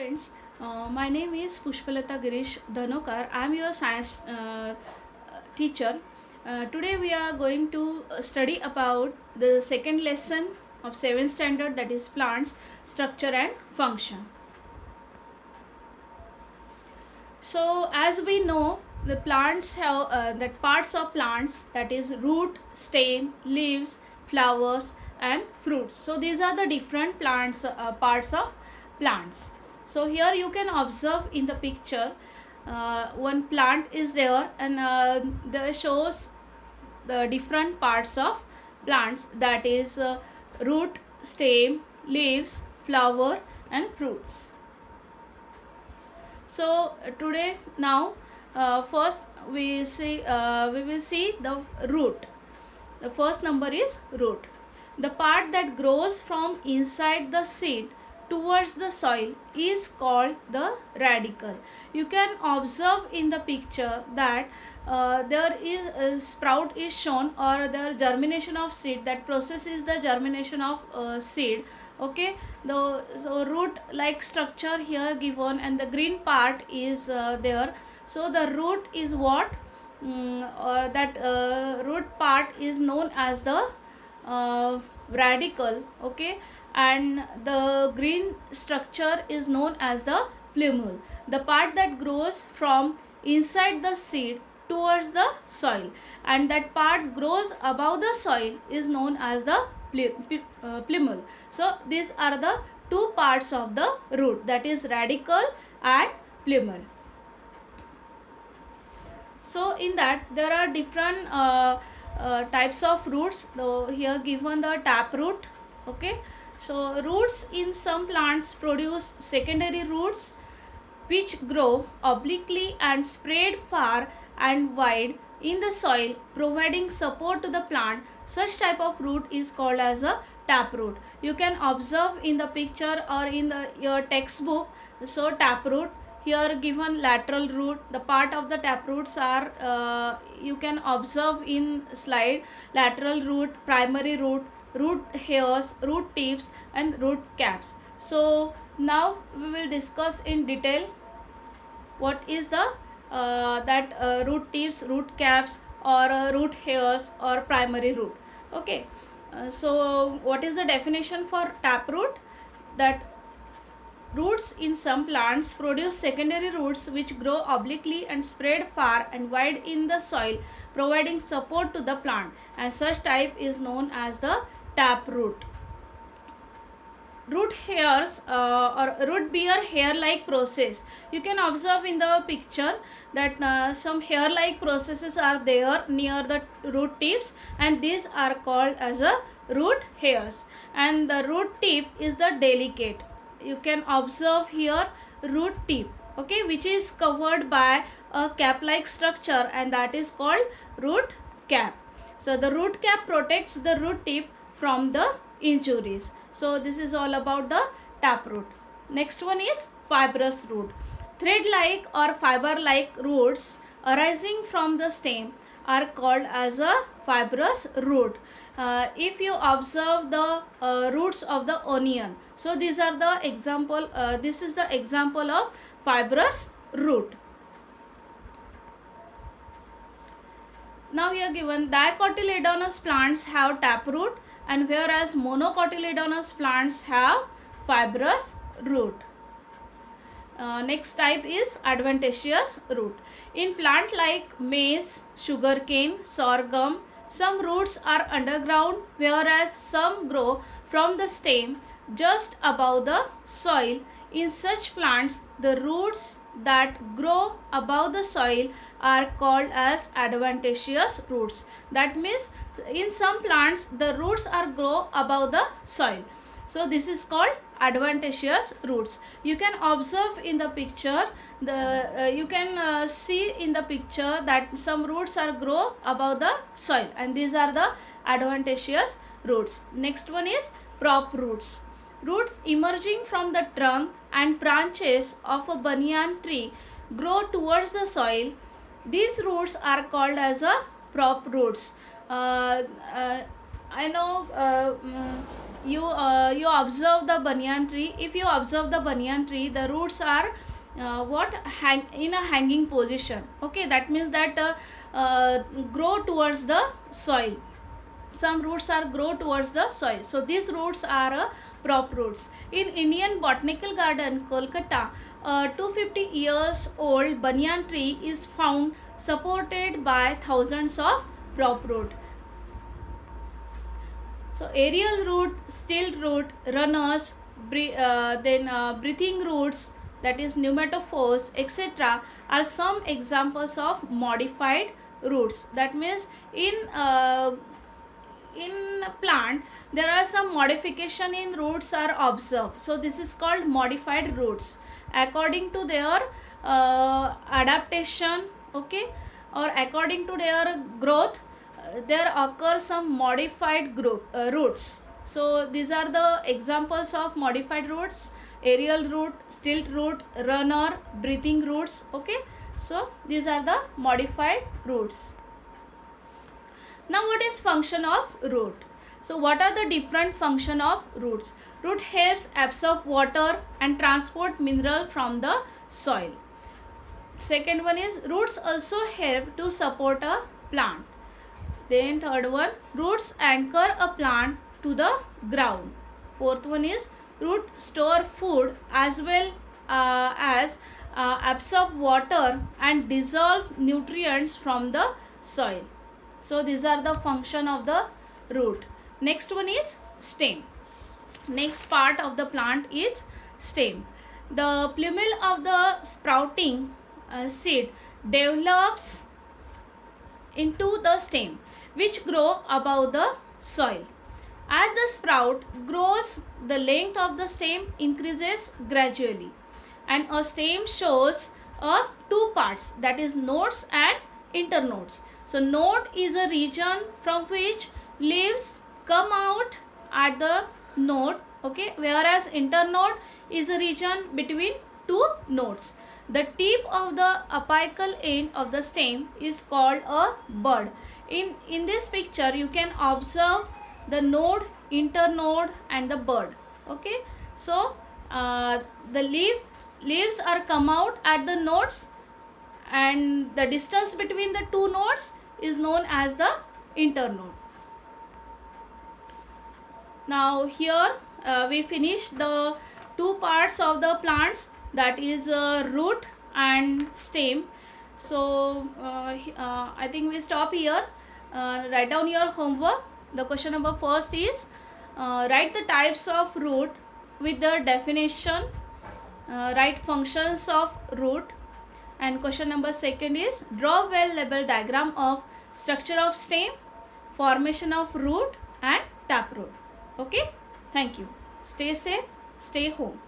friends, my name is Pushpalata Girish Dhanokar. I am your science teacher. Today we are going to study about the second lesson of 7th standard, that is plants, structure and function. So as we know, the plants have that parts of plants, that is root, stem, leaves, flowers and fruits. So these are the different plants parts of plants. So here you can observe in the picture one plant is there, and there shows the different parts of plants, that is root, stem, leaves, flower and fruits. So today now first we will see the root. The first number is root. The part that grows from inside the seed towards the soil is called the radicle. You can observe in the picture that there is a sprout is shown, or the germination of seed. That process is the germination of seed. Okay, so root like structure here given, and the green part is there. So the root is what that root part is known as the radicle. Okay, and the green structure is known as the plumule. The part that grows from inside the seed towards the soil, and that part grows above the soil, is known as the plumule. So these are the two parts of the root, that is radicle and plumule. So in that there are different types of roots. So here given the taproot. Okay, so roots in some plants produce secondary roots which grow obliquely and spread far and wide in the soil, providing support to the plant. Such type of root is called as a taproot. You can observe in the picture or in your textbook. So taproot, here given lateral root. The part of the taproots are you can observe in slide: lateral root, primary root, root hairs, root tips and root caps. So now we will discuss in detail what is the root tips, root caps or root hairs or primary root. Okay, so what is the definition for taproot? That roots in some plants produce secondary roots which grow obliquely and spread far and wide in the soil, providing support to the plant, and such type is known as the taproot. Root hairs or root bear hair-like process. You can observe in the picture that some hair-like processes are there near the root tips, and these are called as a root hairs. And the root tip is the delicate. You can observe here root tip, okay, which is covered by a cap-like structure, and that is called root cap. So the root cap protects the root tip from the injuries. So this is all about the taproot. Next one is fibrous root. Thread-like or fiber-like roots arising from the stem are called as a fibrous root. If you observe the roots of the onion, so these are the example. This is the example of fibrous root. Now here given dicotyledonous plants have taproot, and whereas monocotyledonous plants have fibrous root. Next type is adventitious root. In plant like maize, sugarcane, sorghum, some roots are underground, whereas some grow from the stem just above the soil. In such plants, the roots that grow above the soil are called as adventitious roots. That means in some plants the roots are grow above the soil. So this is called adventitious roots. You can observe in the picture, you can see in the picture that some roots are grow above the soil, and these are the adventitious roots. Next one is prop roots. Roots emerging from the trunk and branches of a banyan tree grow towards the soil. These roots are called as a prop roots. I know you observe the banyan tree. If you observe the banyan tree, the roots are hang in a hanging position. Okay, that means that grow towards the soil. Some roots are grow towards the soil, so these roots are prop roots. In Indian Botanical Garden, Kolkata, a 250 years old banyan tree is found supported by thousands of prop root. So aerial root, still root, runners, breathing roots, that is pneumatophores, etc. are some examples of modified roots. That means in plant there are some modification in roots are observed. So this is called modified roots according to their adaptation, okay, or according to their growth. There occur some modified roots. So these are the examples of modified roots: aerial root, stilt root, runner, breathing roots. Okay, so these are the modified roots. Now what is function of root? So what are the different function of roots? Root helps absorb water and transport mineral from the soil. Second one is roots also help to support a plant. Then third one, roots anchor a plant to the ground. Fourth one is root store food as well as absorb water and dissolve nutrients from the soil. So these are the function of the root. Next one is stem. Next part of the plant is stem. The plumule of the sprouting seed develops into the stem, which grow above the soil. As the sprout grows, the length of the stem increases gradually, and a stem shows two parts, that is nodes and internodes. So node is a region from which leaves come out at the node, okay, whereas internode is a region between two nodes. The tip of the apical end of the stem is called a bud. In this picture you can observe the node, internode and the bud. Okay, so the leaves are come out at the nodes, and the distance between the two nodes is known as the internode. Now here we finish the two parts of the plants, that is root and stem. So I think we stop here. Write down your homework. The question number first is write the types of root with the definition, write functions of root, and question number second is draw well labeled diagram of structure of stem, formation of root and taproot. Okay, thank you. Stay safe, stay home.